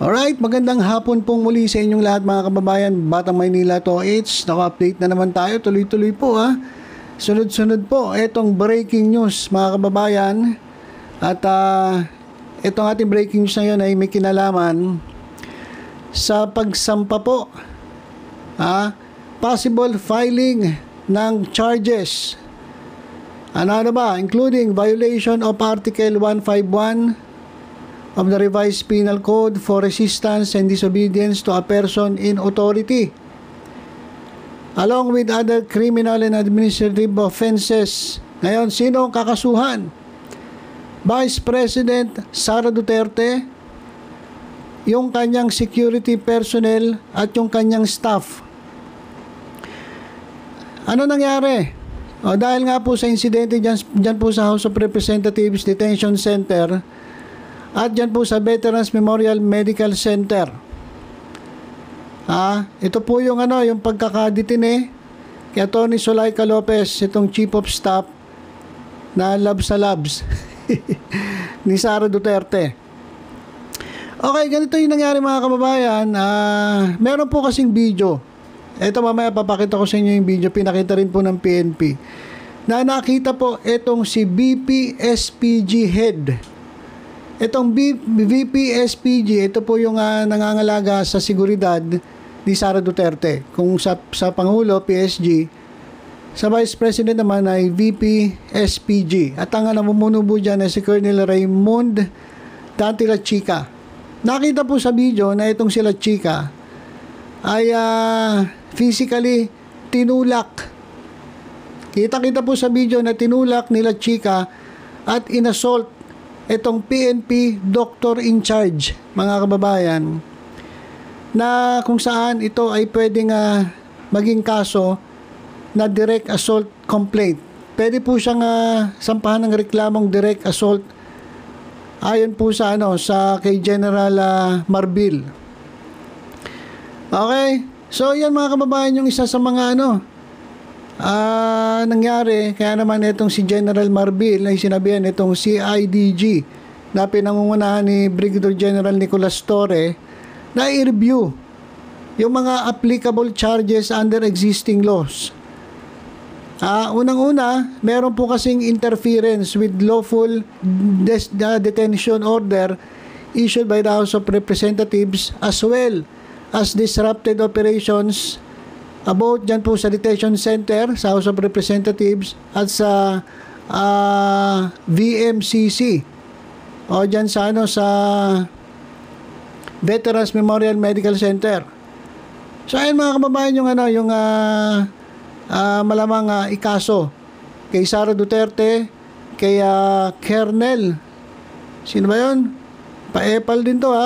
Alright, magandang hapon pong muli sa inyong lahat mga kababayan. Batang Maynila to H. Naka-update na naman tayo. Tuloy-tuloy po ha. Sunod-sunod po itong breaking news mga kababayan. At itong ating breaking news na yun ay may kinalaman sa pagsampa po. Possible filing ng charges. Ano ba? Including violation of Article 151 of the Revised Penal Code for resistance and disobedience to a person in authority, along with other criminal and administrative offenses. Ngayon, sino ang kakasuhan? Vice President Sara Duterte, yung kanyang security personnel at yung kanyang staff. Ano nangyari? Dahil nga po sa insidente dyan po sa House of Representatives Detention Center at dyan po sa Veterans Memorial Medical Center. Ito po yung yung pagkakadetine kay Atty. Zulaika Lopez, itong Chief of Staff na labs sa labs ni Sara Duterte. Okay, ganito yung nangyari mga kababayan. Meron po kasing video. Ito mamaya papakita ko sa inyo yung video. Pinakita rin po ng PNP. Na nakita po itong si VP SPG head. Itong VP SPG, ito po yung nangangalaga sa seguridad ni Sara Duterte. Kung sa Pangulo, PSG, sa Vice President naman ay VP SPG. At ang namumuno po dyan ay si Colonel Raymond Dante La Chica. Nakita po sa video na itong si La Chica ay physically tinulak. Kita-kita po sa video na tinulak ni La Chica at inassault itong PNP doctor in charge, mga kababayan, na kung saan ito ay pwedeng maging kaso na direct assault complaint. Pwede po siyang sampahan ng reklamong direct assault ayon po sa sa kay General Marbil. Okay, so yan mga kababayan yung isa sa mga nangyari. Kaya naman itong si General Marbil ay sinabihan itong CIDG na pinangungunahan ni Brigadier General Nicolas Torre na i-review yung mga applicable charges under existing laws. Unang-una, meron po kasing interference with lawful detention order issued by the House of Representatives as well as disrupted operations about dyan po sa detention center sa House of Representatives at sa VMCC o dyan sa sa Veterans Memorial Medical Center. So ayun mga kababayan yung yung malamang ikaso kay Sara Duterte, kay Colonel, sino ba yun? Pa-epal din to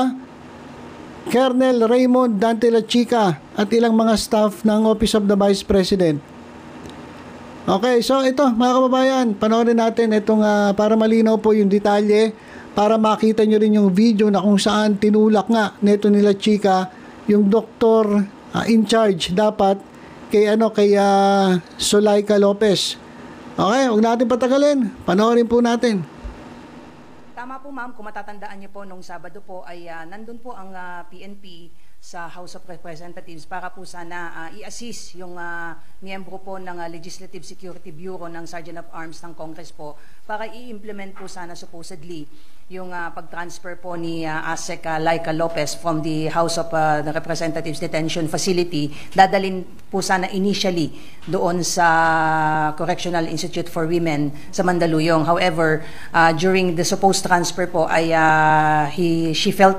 Colonel Raymond Dante La Chica at ilang mga staff ng Office of the Vice President. Okay, so ito mga kababayan, panoorin natin itong para malinaw po yung detalye, para makita nyo rin yung video na kung saan tinulak nga nito ni La Chica yung doktor in charge dapat kay kay Zulaika Lopez. Okay, huwag natin patagalin, panoorin po natin. Tama po ma'am, kung matatandaan niyo po nung Sabado po ay nandun po ang PNP sa House of Representatives para po sana i-assist yung miyembro po ng Legislative Security Bureau ng Sergeant of Arms ng Congress po para i-implement po sana supposedly yung pag-transfer po ni ASEC Laika Lopez from the House of the Representatives Detention Facility. Dadalhin po sana initially doon sa Correctional Institute for Women sa Mandaluyong. However, during the supposed transfer po ay she felt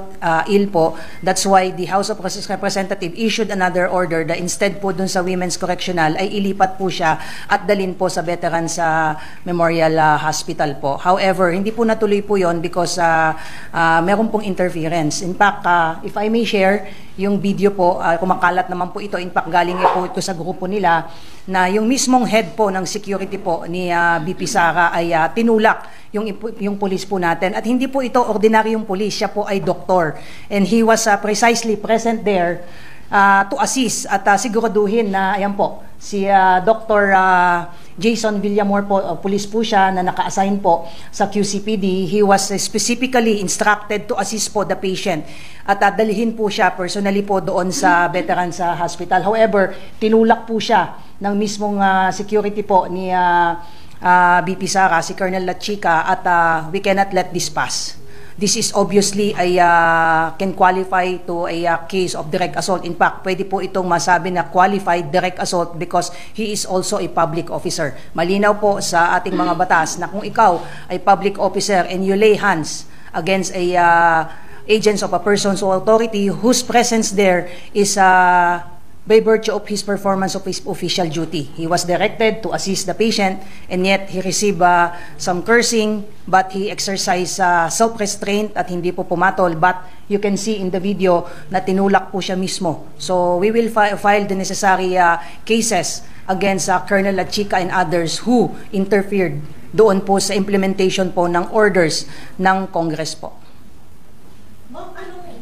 ill po. That's why the House of Representatives issued another order that instead po doon sa Women's Correctional ay ilipat po siya at dalhin po sa Veterans Memorial Hospital po. However, hindi po natuloy po yon because meron pong interference. In fact, if I may share, yung video po, kumakalat naman po ito, in fact, galing po ito sa grupo nila, na yung mismong head po ng security po ni BP Sara ay tinulak yung police po natin. At hindi po ito ordinaryong police, siya po ay doktor. And he was precisely present there to assist at siguraduhin na, ayan po, si Dr. Jason Villamor po, police po siya na naka-assign po sa QCPD. He was specifically instructed to assist po the patient at dalhin po siya personally po doon sa Veterans Hospital. However, tinulak po siya ng mismong security po ni BP Sara, si Colonel Lachica, at we cannot let this pass. This is obviously can qualify to a case of direct assault. In fact, pwede po itong masabi na qualified direct assault because he is also a public officer. Malinaw po sa ating mga batas na kung ikaw ay public officer and you lay hands against a agents of a person's authority whose presence there is by virtue of his performance of his official duty. He was directed to assist the patient and yet he received some cursing, but he exercised self-restraint at hindi po pumatol. But you can see in the video na tinulak po siya mismo. So we will file the necessary cases against Colonel Lachica and others who interfered doon po sa implementation po ng orders ng Congress po. Ma'am,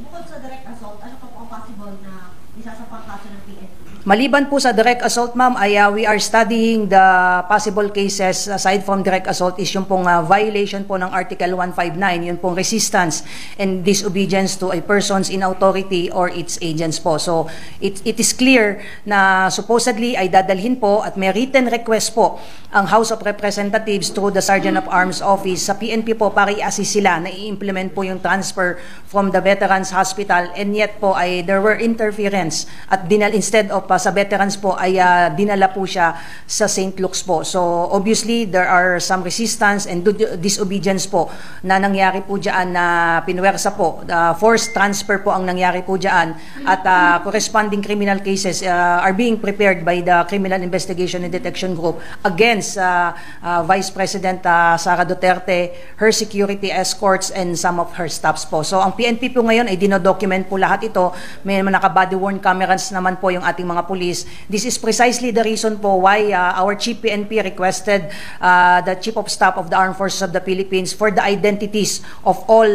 bukod sa direct assault, ano pa po ang possible na isasapang kaso ng PNP? Maliban po sa direct assault, ma'am, ay we are studying the possible cases aside from direct assault is yung pong violation po ng Article 159, yun pong resistance and disobedience to a person's in authority or its agents po. So it is clear na supposedly ay dadalhin po at may written request po ang House of Representatives through the Sergeant of Arms Office sa PNP po para i-assist sila na i-implement po yung transfer from the Veterans Hospital, and yet po ay there were interference at instead of sa veterans po ay dinala po siya sa St. Luke's po. So obviously there are some resistance and disobedience po na nangyari po dyan na pinwersa po. Forced transfer po ang nangyari po dyan at corresponding criminal cases are being prepared by the Criminal Investigation and Detection Group against Vice President Sara Duterte, her security escorts and some of her staffs po. So ang PNP po ngayon ay dinodocument po lahat ito. May naka-body worn cameras naman po yung ating mga police. This is precisely the reason po why our Chief PNP requested the Chief of Staff of the Armed Forces of the Philippines for the identities of all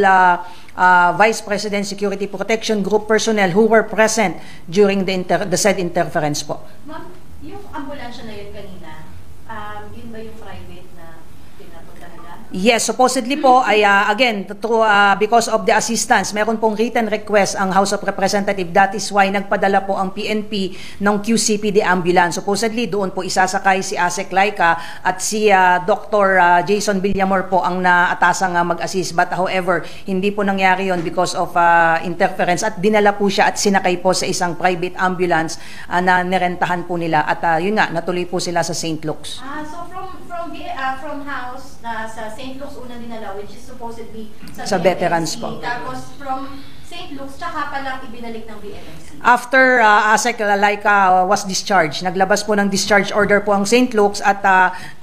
Vice President Security Protection Group personnel who were present during the said interference po. Ma'am, yung ambulansya na yun kanina, yun ba yung private na pinapuntahan? Yes, supposedly po ay again because of the assistance, meron pong written request ang House of Representatives. That is why nagpadala po ang PNP ng QCPD ambulance. Supposedly doon po isasakay si ASEC Laika at si Dr. Jason Villamor po ang naatasang mag-assist. But however, hindi po nangyari yon because of interference at dinala po siya at sinakay po sa isang private ambulance na nirentahan po nila at yun nga, natuloy po sila sa St. Luke's. So from house sa St. Luke's unang dinala, which is supposedly sa veterans po. Tapos from St. Luke's, tsaka palang ibinalik ng BMMC. After ASEC Laika was discharged, naglabas po ng discharge order po ang St. Luke's at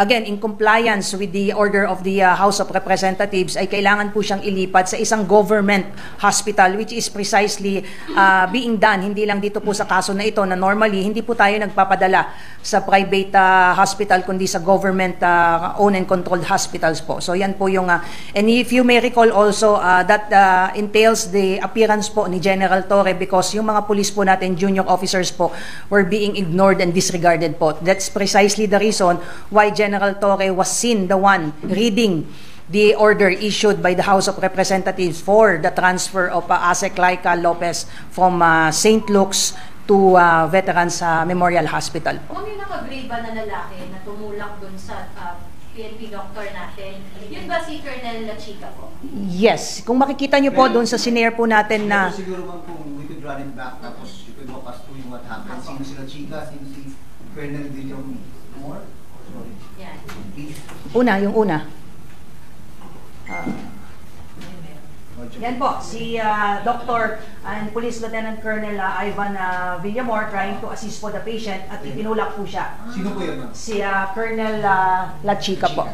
again, in compliance with the order of the House of Representatives, ay kailangan po siyang ilipat sa isang government hospital, which is precisely being done, hindi lang dito po sa kaso na ito, na normally hindi po tayo nagpapadala sa private hospital, kundi sa government owned and controlled hospitals po. So yan po yung, and if you may recall also, that entails the appearance po ni General Torre because yung mga police po natin, junior officers po, were being ignored and disregarded po. That's precisely the reason why General Torre was seen the one reading the order issued by the House of Representatives for the transfer of ASEC Laika Lopez from St. Luke's to Veterans Memorial Hospital po. Kung yung naka-gray ba na lalaki na tumulak dun sa PNP doctor natin, yun ba si Colonel Lachica po? Yes. Kung makikita nyo po doon sa sinare po natin na... Pero siguro man kung we could run it back, tapos you could walk us through yung what happened. Sino si Lachica, sino si Colonel Villamor? Sorry. Yan. Please. Yung una. Yan po, si Dr. and Police Lieutenant Colonel Ivan Villamor trying to assist po the patient at itinulak po siya. Sino po yun? Si Colonel Lachica po.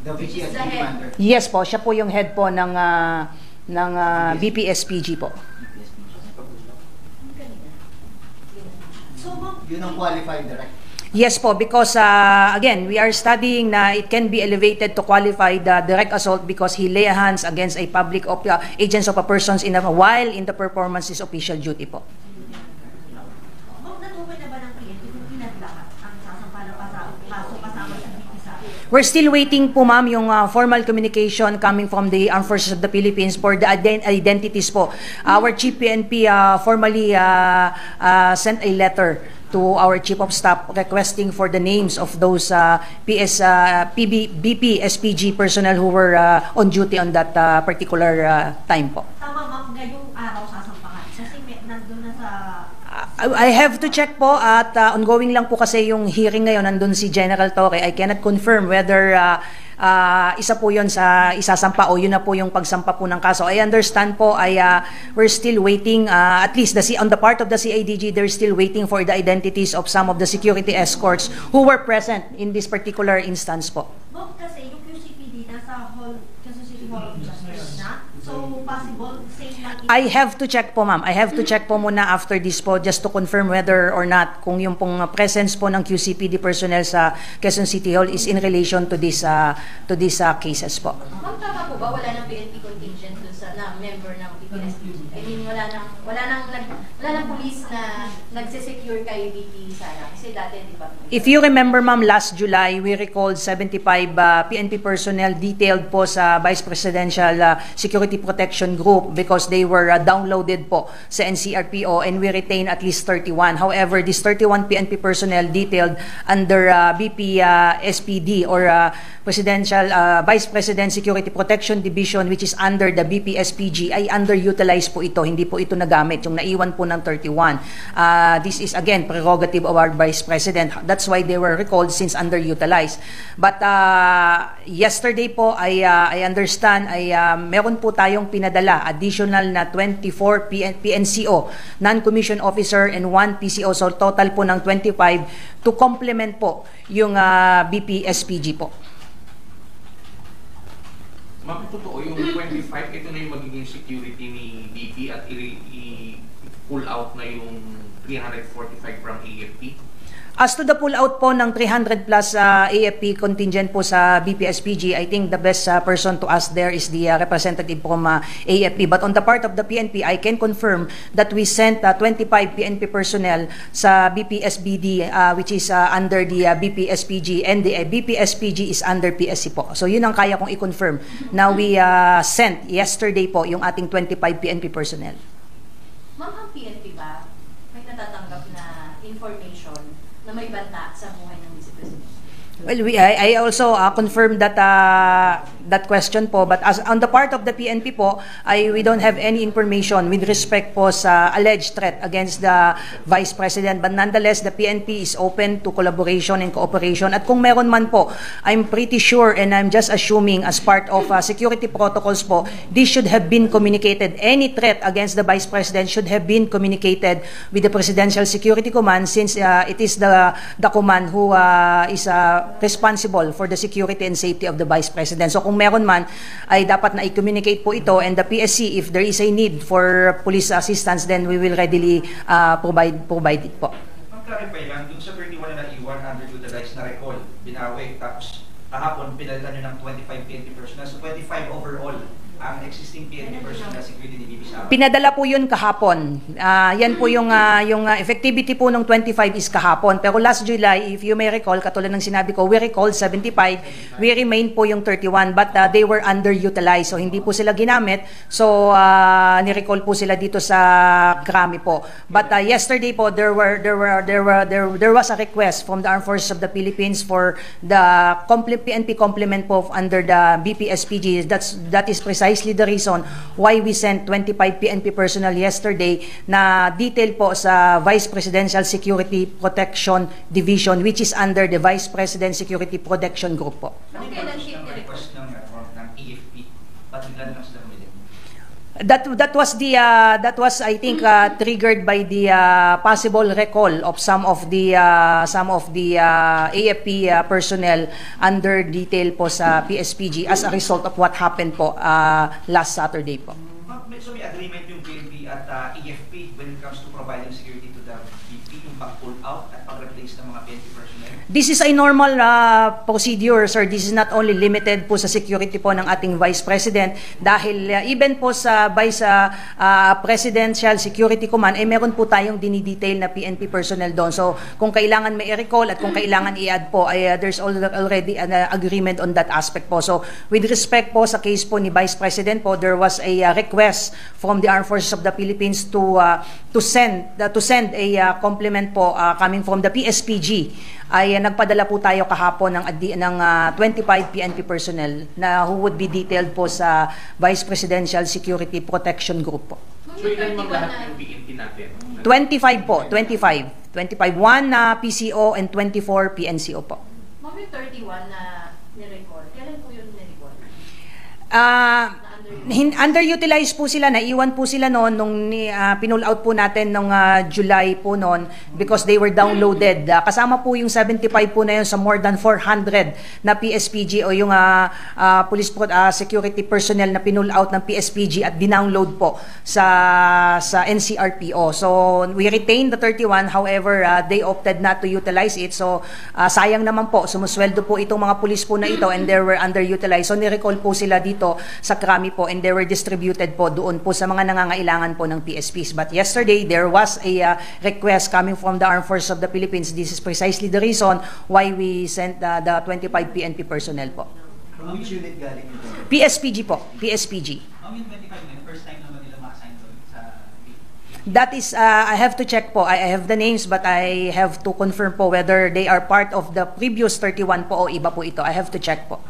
The VPSP commander. Yes po, siya po yung head po ng BPSPG po. So, ma'am, Yun ang qualified direct. Yes po, because again, we are studying na it can be elevated to qualify the direct assault because he lay hands against a public agents of a persons while in the performance is official duty po. ma'am, natukoy na ba ng PNP kung pinadlakan ang sasampala pa sa kaso pa sa We're still waiting po ma'am yung formal communication coming from the Armed Forces of the Philippines for the identities po. Our Chief PNP formally sent a letter to our Chief of Staff requesting for the names of those BP, SPG personnel who were on duty on that particular time po. Tama ma'am, ngayong araw sasampahan. Kasi nandun na sa... I have to check po at ongoing lang po kasi yung hearing ngayon, nandun si General Torre. I cannot confirm whether isa po yun sa isasampa o yun na po yung pagsampa po ng kaso. I understand po we're still waiting, at least on the part of the CIDG, they're still waiting for the identities of some of the security escorts who were present in this particular instance po. Ma'am, kasi yung QCPD nasa Quezon City Hall of Justice na. So, possible, same lang. I have to check po ma'am. I have to check po muna after this po just to confirm whether or not kung yung pong presence po ng QCPD personnel sa Quezon City Hall is in relation to this cases po. Ma'am, tama po ba wala nang PNP contingent dun sa member ng PPSPG? I mean, wala nang police na nagsisecure kay BP Sara. Kasi dati, di ba? If you remember ma'am, last July, we recalled 75 PNP personnel detailed po sa Vice Presidential Security Protection Group because they were downloaded po sa NCRPO and we retain at least 31. However, these 31 PNP personnel detailed under BP SPD or Vice President Security Protection Division which is under the BP SPG ay underutilized po ito. Hindi po ito nagamit. Yung naiwan po ng 31. This is again prerogative of our Vice President. That's why they were recalled since underutilized. But yesterday po I understand meron po tayong pinadala additional na 24 PNCO, non-commissioned officer and 1 PCO. So total po ng 25 to complement po yung BP SPG po. Ma'am, totoo yung 25, ito na yung magiging security ni BP at i-pull out na yung 345 from AFP? As to the pull-out po ng 300 plus AFP contingent po sa BPSPG, I think the best person to ask there is the representative from AFP. But on the part of the PNP, I can confirm that we sent 25 PNP personnel sa BPSBD which is under the BPSPG and the BPSPG is under PSC po. So yun ang kaya kong i-confirm. Now we sent yesterday po yung ating 25 PNP personnel. Ma'am, ang PNP ba may natatanggap na information na may banta sa buhay ng Vice President? Well, I also confirmed that that question po, but as on the part of the PNP po, we don't have any information with respect po sa alleged threat against the Vice President. But nonetheless, the PNP is open to collaboration and cooperation. At kung meron man po, I'm pretty sure and I'm just assuming as part of security protocols po, this should have been communicated. Any threat against the Vice President should have been communicated with the Presidential Security Command since it is the command who is responsible for the security and safety of the Vice President. So kung meron man, ay dapat na i-communicate po ito and the PSC, if there is a need for police assistance, then we will readily provide it po. Ang clarify lang, dun sa 31 na naiwan, underutilized na recall, binawi, tapos kahapon pinalitan nyo ng 25 PNP personnel, so 25 overall ang existing PNP personnel security ni BP Sara. Pinadala po yun kahapon. Yan po yung effectivity po ng 25 is kahapon. Pero last July, if you may recall, katulad ng sinabi ko, we recalled 75, we remain po yung 31, but they were underutilized. So hindi po sila ginamit. So ni-recall po sila dito sa Krami po. But yesterday po, there was a request from the Armed Forces of the Philippines for the PNP complement po under the BPSPG. That is precisely the reason why we sent 25 PNP personnel yesterday na detail po sa Vice Presidential Security Protection Division which is under the Vice President Security Protection Group po. Ano yung request ng AFP? Ba't bigla na sila bumili? That was I think triggered by the possible recall of some of the AFP personnel under detail po sa PSPG as a result of what happened po last Saturday po. So may agreement yung PNP at EFP when it comes to providing security to the VP, yung pag-pull out at pag-replace ng mga PNP personnel? This is a normal procedure, sir. This is not only limited po sa security po ng ating Vice President dahil even po sa Vice Presidential Security Command, meron po tayong dinidetail na PNP personnel doon. So kung kailangan may i-recall at kung kailangan i-add po, there's already an agreement on that aspect po. So with respect po sa case po ni Vice President po, there was a request from the Armed Forces of the Philippines to send a compliment po coming from the PSPG. Ay nagpadala po tayo kahapon ng 25 PNP personnel na who would be detailed po sa Vice Presidential Security Protection Group po. So ilan mang lahat yung PNP natin? 25 po, 25. 25, 1 na PCO and 24 PNCO po. Ma'am, yung 31 na ni-recall, kailan po yun ni-recall? Underutilized po sila, naiwan po sila noon nung pinull out po natin nung July po noon because they were downloaded. Kasama po yung 75 po na yun sa more than 400 na PSPG o yung police security personnel na pinull out ng PSPG at dinownload po sa NCRPO. So we retained the 31, however they opted not to utilize it. So sayang naman po, sumusweldo po itong mga police po na ito and they were underutilized. So ni-recall po sila dito sa Krami po and they were distributed po doon po sa mga nangangailangan po ng PSPs. But yesterday, there was a request coming from the Armed Forces of the Philippines. This is precisely the reason why we sent the 25 PNP personnel po. From which unit galing ito? PSPG po, PSPG. Yung 25 na first time naman nila ma-assign doon sa That is, I have to check po. I have the names but I have to confirm po whether they are part of the previous 31 po o iba po ito. I have to check po.